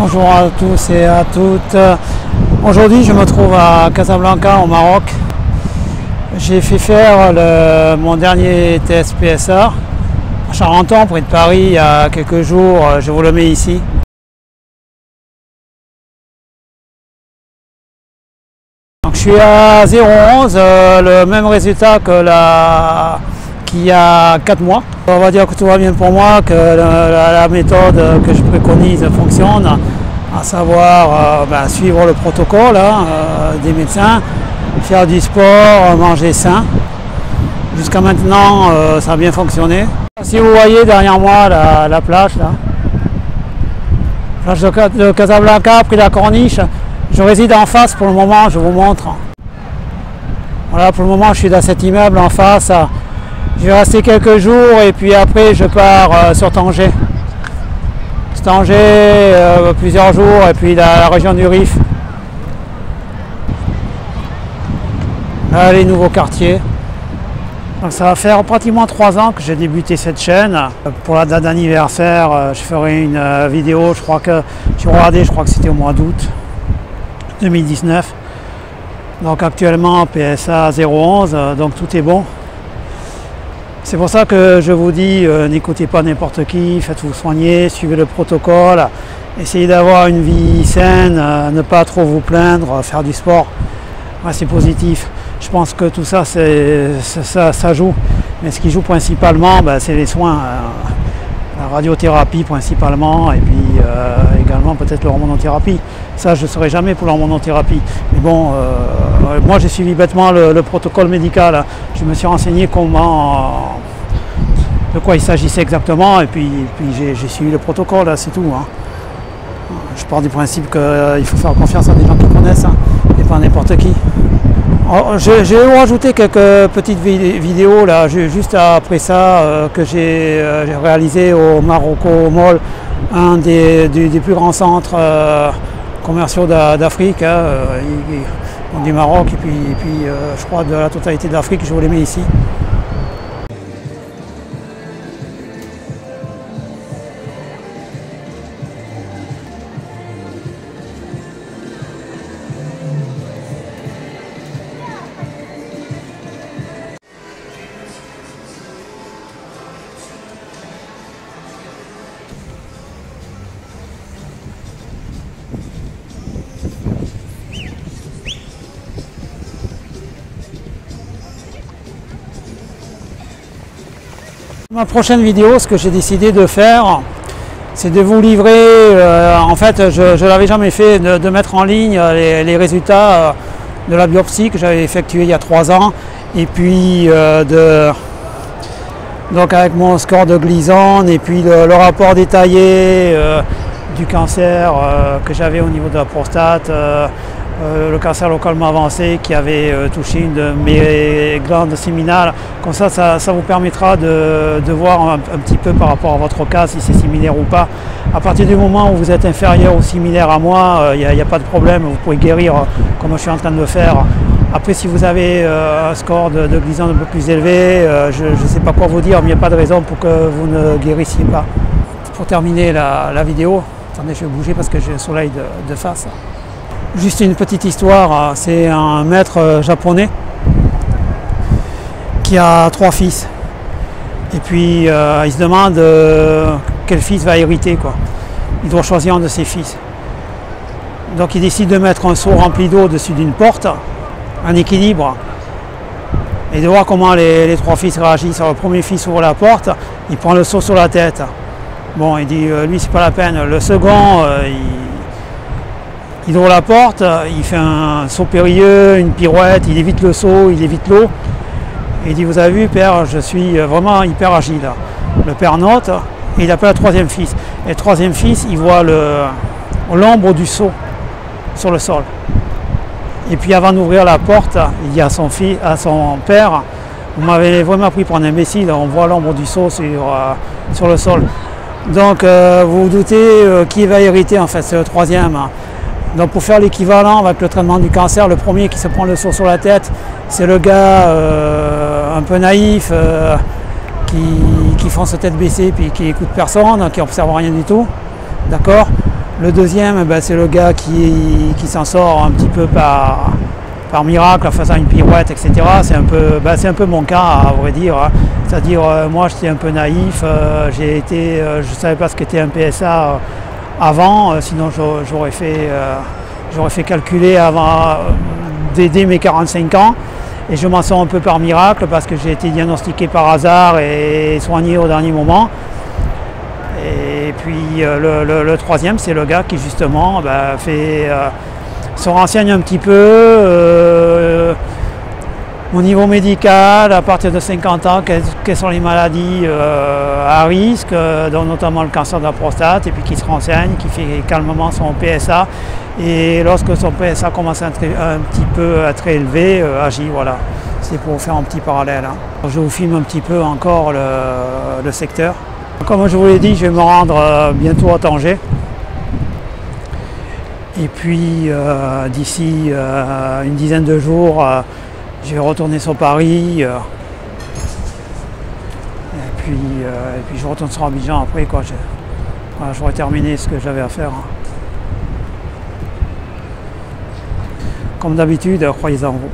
Bonjour à tous et à toutes. Aujourd'hui, je me trouve à Casablanca, au Maroc. J'ai fait faire mon dernier test PSA à Charenton, près de Paris, il y a quelques jours. Je vous le mets ici. Donc, je suis à 0,11, le même résultat que qu'il y a 4 mois. On va dire que tout va bien pour moi, que la méthode que je préconise fonctionne, à savoir suivre le protocole des médecins, faire du sport, manger sain. Jusqu'à maintenant, ça a bien fonctionné. Si vous voyez derrière moi la plage, plage de Casablanca, près de la Corniche, je réside en face pour le moment, je vous montre. Voilà, pour le moment, je suis dans cet immeuble en face. Je vais rester quelques jours et puis après je pars sur Tanger. Tanger, plusieurs jours, et puis la région du Rif. Là, les nouveaux quartiers. Donc, ça va faire pratiquement 3 ans que j'ai débuté cette chaîne. Pour la date d'anniversaire, je ferai une vidéo, je crois que c'était au mois d'août 2019. Donc actuellement PSA 011, donc tout est bon. C'est pour ça que je vous dis, n'écoutez pas n'importe qui, faites-vous soigner, suivez le protocole, essayez d'avoir une vie saine, ne pas trop vous plaindre, faire du sport, c'est positif. Je pense que tout ça, ça joue, mais ce qui joue principalement, c'est les soins, la radiothérapie principalement, et puis également peut-être l'hormonothérapie. Ça, je ne saurais jamais pour l'hormonothérapie. Mais bon, moi j'ai suivi bêtement le protocole médical. Je me suis renseigné de quoi il s'agissait exactement, et puis j'ai suivi le protocole, c'est tout. Je pars du principe qu'il faut faire confiance à des gens qui connaissent, et pas n'importe qui. J'ai rajouté quelques petites vidéos là, juste après ça, que j'ai réalisé au Marocco Mall, un des plus grands centres commerciaux d'Afrique, du Maroc, et puis je crois de la totalité de l'Afrique. Je vous les mets ici. Ma prochaine vidéo, ce que j'ai décidé de faire, c'est de vous livrer, en fait je ne l'avais jamais fait, de mettre en ligne les résultats de la biopsie que j'avais effectuée il y a 3 ans, et puis donc avec mon score de Gleason, et puis le rapport détaillé du cancer que j'avais au niveau de la prostate, le cancer localement avancé qui avait touché une de mes glandes séminales. Comme ça vous permettra de voir un petit peu par rapport à votre cas si c'est similaire ou pas. À partir du moment où vous êtes inférieur ou similaire à moi, il n'y a pas de problème, vous pouvez guérir comme je suis en train de le faire. Après, si vous avez un score de Gleason un peu plus élevé, je ne sais pas quoi vous dire, mais il n'y a pas de raison pour que vous ne guérissiez pas. Pour terminer la vidéo, attendez, je vais bouger parce que j'ai le soleil de face. Juste une petite histoire, c'est un maître japonais qui a 3 fils. Et puis il se demande quel fils va hériter, quoi. Il doit choisir un de ses fils. Donc il décide de mettre un seau rempli d'eau au-dessus d'une porte, en équilibre, et de voir comment les 3 fils réagissent. Alors, le premier fils ouvre la porte, il prend le seau sur la tête. Bon, il dit lui c'est pas la peine. Le second, il ouvre la porte, il fait un saut périlleux, une pirouette, il évite le seau, il évite l'eau. Et il dit, vous avez vu père, je suis vraiment hyper agile. Le père note, et il appelle le 3e fils. Et le 3e fils, il voit l'ombre du seau sur le sol. Et puis avant d'ouvrir la porte, il dit à son père, vous m'avez vraiment pris pour un imbécile, on voit l'ombre du seau sur le sol. Donc vous vous doutez qui va hériter, en fait, c'est le 3e. Donc pour faire l'équivalent avec le traitement du cancer, le premier qui se prend le seau sur la tête, c'est le gars un peu naïf, qui fonce tête baissée puis qui n'écoute personne, qui n'observe rien du tout. D'accord. Le deuxième, ben, c'est le gars qui s'en sort un petit peu par miracle en faisant une pirouette, etc. C'est un peu mon cas, à vrai dire. Hein. C'est-à-dire, moi, j'étais un peu naïf. Je ne savais pas ce qu'était un PSA avant. Sinon, j'aurais fait calculer avant dès mes 45 ans. Et je m'en sors un peu par miracle parce que j'ai été diagnostiqué par hasard et soigné au dernier moment. Et puis le troisième, c'est le gars qui justement se renseigne un petit peu au niveau médical, à partir de 50 ans, quelles sont les maladies à risque, dont notamment le cancer de la prostate, et puis qui se renseigne, qui fait calmement son PSA. Et lorsque son PSA commence un petit peu à être élevé, agit, voilà. C'est pour faire un petit parallèle. Hein. Je vous filme un petit peu encore le secteur. Comme je vous l'ai dit, je vais me rendre bientôt à Tanger. Et puis d'ici une dizaine de jours, je vais retourner sur Paris. Et puis je retourne sur Abidjan après. Voilà, j'aurai terminé ce que j'avais à faire. Hein. Comme d'habitude, croyez en vous.